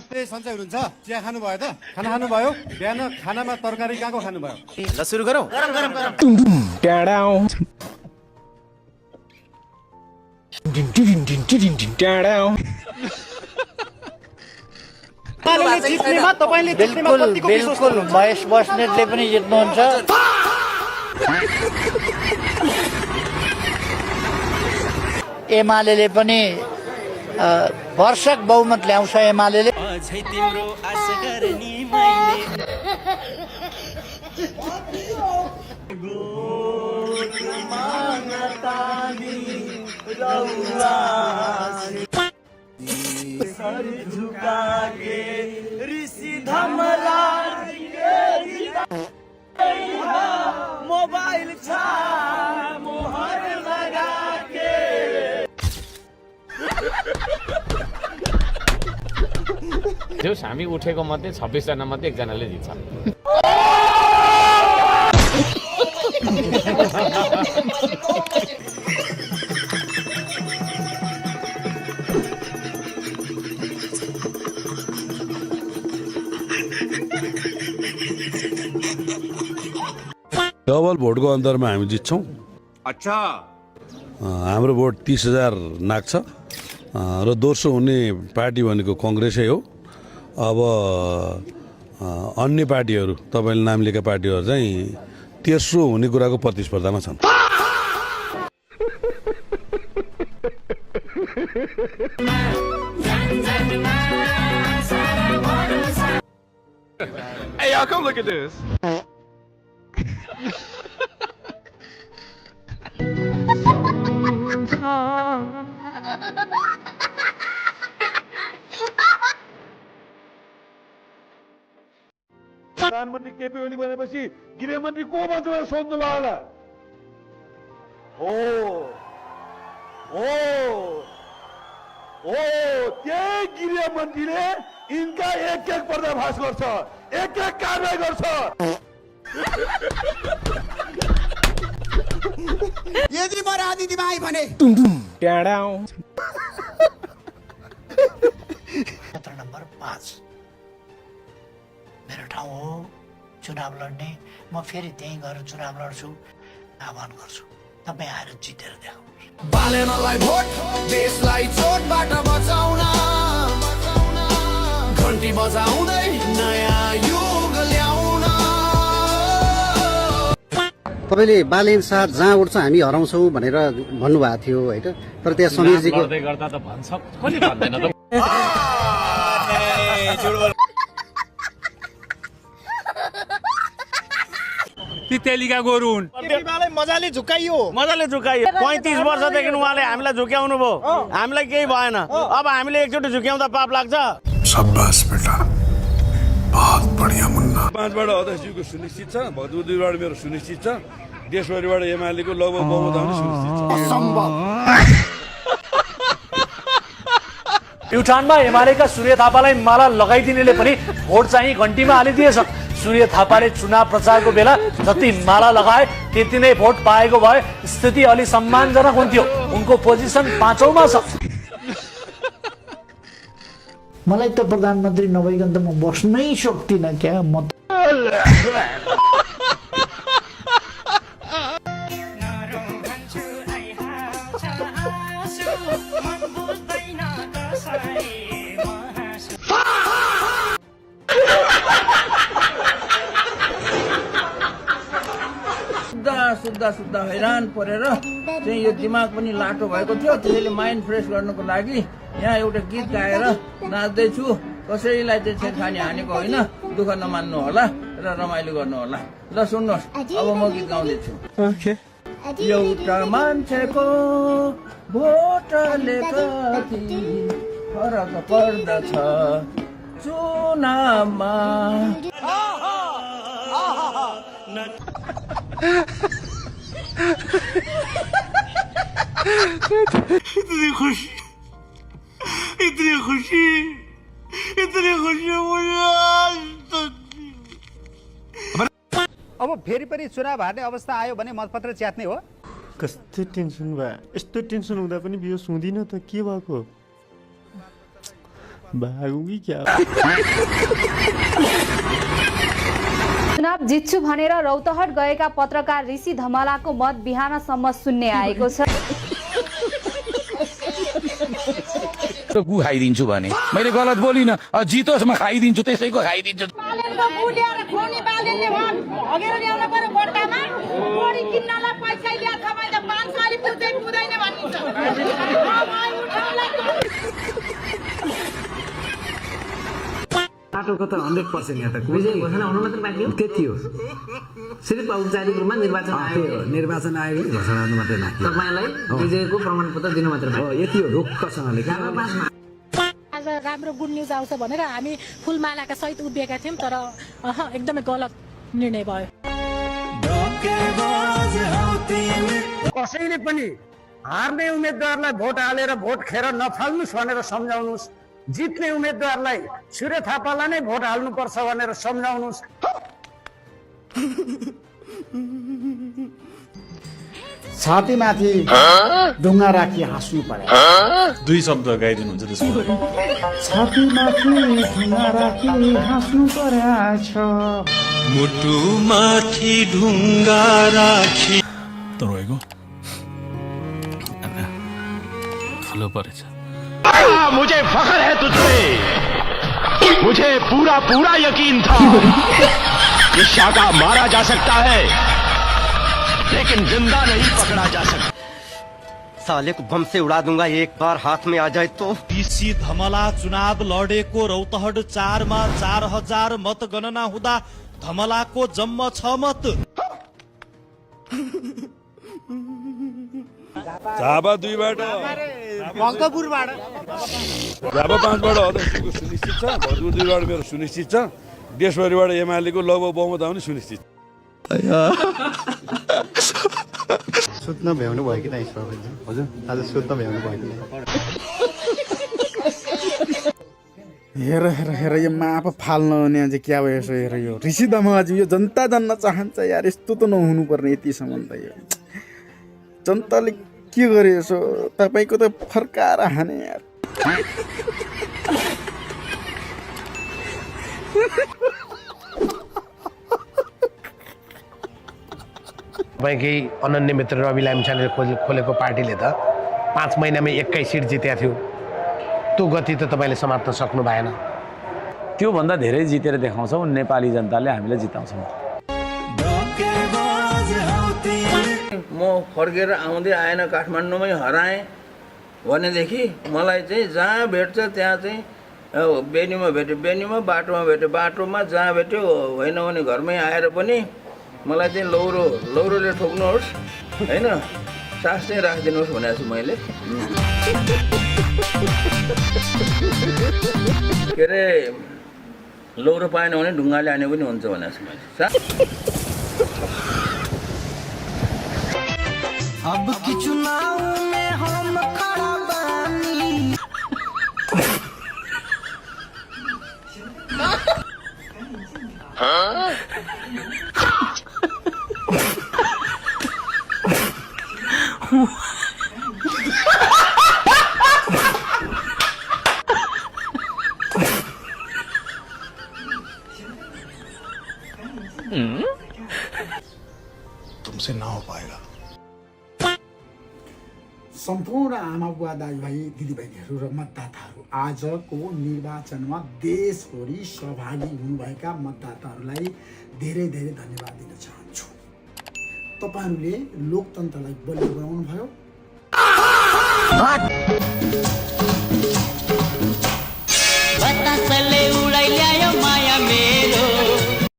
नमस्ते सन्चै हुनुहुन्छ? चिया खानुभयो त? खाना खानुभयो? बिहान खानामा तरकारी कहाँको खानुभयो? ल सुरु गरौँ। गरम गरम गरम बिल्कुल बिल्कुल महेश बस्नेतले पनि जित्नुहुन्छ। एमाले पनि भर्सक बहुमत ल्याउँछ। एमाले मोबाइल छ मोहर लगा के हामी उठेको मध्ये 26 जना मध्ये एकजनाले जित्छ। डबल भोटको अन्तरमा हामी जित्छौँ। अच्छा, हाम्रो भोट 30,000 नाग्छ र दोस्रो हुने पार्टी भनेको कङ्ग्रेसै हो। अब अन्य पार्टीहरू तपाईँले नाम लिएका पार्टीहरू चाहिँ तेस्रो हुने कुराको प्रतिस्पर्धामा छन्। Hey, y'all, come look at this. प्रधानमन्त्री केपी ओली भनेपछि गृहमन्त्री को भन्छ भनेर सोध्नु भयो होला। हो त्यही गृहमन्त्रीले यिनका एक एक पर्दाफास गर्छ, एक एक कारवाही गर्छ। यदि म राजनीतिमा आइ भने क्षेत्र नम्बर 5 मेरो ठाउँ हो। चुनाव लड्ने म फेरि त्यहीँ गएर चुनाव लड्छु। आह्वान गर्छु तपाईँ आएर जितेर देखाउनुहोस्। बालेनलाई भोट देशलाई चोटबाट बचाउन घन्टी बजाउँदै नयाँ युग ल्याउन। तपाईँले बालेन साथ जहाँ उठ्छ हामी हराउँछौँ भनेर भन्नुभएको थियो होइन, तर त्यहाँ समीरजीको गर्दा त भन्छ कसले भन्दैन त। तेलिका गोरु हुन्। मजाले झुकाइयो 35 वर्षदेखि उहाँले हामीलाई झुक्याउनु भयो, हामीलाई केही भएन। अब हामीले एकचोटि झुक्याउँदा पाप लाग्छ। शाबाश बेटा, बहुत बढिया मुन्ना। 5बाट अध्यक्षजीको सुनिश्चित छ, भदुदीबाट मेरो सुनिश्चित छ, देशभरिबाट एमालेको लगभग बहुमत आउने सुनिश्चित छ। प्युठानमा एमालेका सूर्य थापालाई माला लगाइदिनेले पनि भोट चाहिँ घन्टीमा हालिदिएछ। सूर्य थापाले चुनाव प्रचारको बेला जति माला लगाए त्यति नै भोट पाएको भए स्थिति अलि सम्मानजनक हुन्थ्यो। उनको पोजिसन 5औंमा छ। मलाई त प्रधानमन्त्री नभइकन त म बस्नै सक्दिनँ क्या। म सुत्दा हैरान परेर चाहिँ यो दिमाग पनि लाटो भएको थियो। त्यसैले माइन्ड फ्रेस गर्नको लागि यहाँ एउटा गीत गाएर नाच्दैछु। कसैलाई चाहिँ छेडखानी हानेको होइन, दुःख नमान्नु होला र रमाइलो गर्नु होला। ल सुन्नुहोस्, अब म गीत गाउँदैछु। एउटा मान्छेको भोटले कति फरक पर्दछ चुनावमा। इतनी खुशी मुझे आज तक। अब फेरि पनि चुनाव हार्ने अवस्था आयो भने मतपत्र च्यात्ने हो। कस्तो टेन्सन भयो। यस्तो टेन्सन हुँदा पनि बियो सुन्दिन त के भएको। चुनाव जित्छु भनेर रौतहट गएका पत्रकार ऋषि धमलाको मत बिहानसम्म शून्य आएको छ। गु खाइदिन्छु भने मैले गलत बोलिनँ, जितोस् म खाइदिन्छु, त्यसैको खाइदिन्छु। बाटोको त 100% यहाँ त विजय घोषणा हुनु मात्र बाँकी हो, त्यति हो। सिर्फ औपचारिक रूपमा निर्वाचन आयोग घोषणा गर्नु मात्रै बाँकी हो। तपाईलाई विजयको प्रमाणपत्र दिनु मात्र बाँकी हो, यति हो ढुक्कसँगले। आज राम्रो गुड न्युज आउँछ भनेर हामी फुलमालाका सहित उभिएका थियौँ, तर एकदमै गलत निर्णय भयो। कसैले पनि हार्ने उम्मेदवारलाई भोट हालेर भोट खेर नफाल्नुस् भनेर सम्झाउनुस्, जित्ने उम्मेदवारलाई सूर्य थापालाई नै भोट हाल्नुपर्छ भनेर सम्झाउनुस्। छातीमाथि ढुङ्गा राखी हाँस्नु पर्यो। 2 शब्द गाइदिनुहुन्छ त्यसको। छातीमाथि ढुङ्गा राखी हाँस्नु पर्छ, मुटुमाथि ढुङ्गा राखी। तपाईँको खलो परेछ। मुझे फख्र है तुझ पे, मुझे पूरा पूरा यकीन था ये शाका मारा जा सकता है लेकिन जिंदा नहीं पकड़ा जा सकता। साले को बम से उड़ा दूंगा एक बार हाथ में आ जाए तो। ऋषि धमला चुनाव लडेको रौतहट 4 मा 4000 मतगणना हुँदा धमलाको जम्मा 6 मत। झापा 2 बाट, मङ्कपुरबाट, झापा 5 बाट अध्यक्षको सुनिश्चित छ, भरतपुर 2 बाट मेरो सुनिश्चित छ, देशभरिबाट एमालेको लगभग बहुमत आउने सुनिश्चित। सुत्न भ्याउनु भयो कि नै हजुर? आज सुत्न भ्याउनु भयो कि नै? हेर हेर हेर यो माप फाल्न भने चाहिँ क्या भयो यसो हेर, यो ऋषि धमलाजी यो जनता जान्न चाहन्छ यार, यस्तो त नहुनु पर्ने यतिसम्म त। यो जनताले के गरे यसो, तपाईँको त फर्काएर हाने यार। तपाईँकै अनन्य मित्र रवि लामिछानेले खोलेको पार्टीले त 5 महिनामै 21 सिट जितेको थियो। त्यो गति त तपाईँले समात्न सक्नु भएन। त्योभन्दा धेरै जितेर देखाउँछौँ, नेपाली जनताले हामीलाई जिताउँछौँ। म फर्केर आउँदै आएन, काठमाडौँमै हराएँ भनेदेखि मलाई चाहिँ जहाँ भेट्छ त्यहाँ चाहिँ बेनीमा भेट्यो बेनीमा, बाटोमा भेट्यो बाटोमा, जहाँ भेट्यो होइन भने घरमै आएर पनि मलाई चाहिँ लौरोले ठोक्नुहोस् होइन, सास चाहिँ राखिदिनुहोस् भनेको छु मैले। के अरे लौरो पाएन भने ढुङ्गाले हाने पनि हुन्छ भनेको छु मैले। अब की चुनाव में हम खड़ा बानी। तुमसे ना हो पाएगा। सम्पूर्ण आमा बुवा दाजुभाइ दिदीबहिनीहरू र मतदाताहरू, आजको निर्वाचनमा देशभरि सहभागी हुनुभएका मतदाताहरूलाई धेरै धेरै धन्यवाद दिन चाहन्छु। तपाईँहरूले लोकतन्त्रलाई बलियो बनाउनु भयो।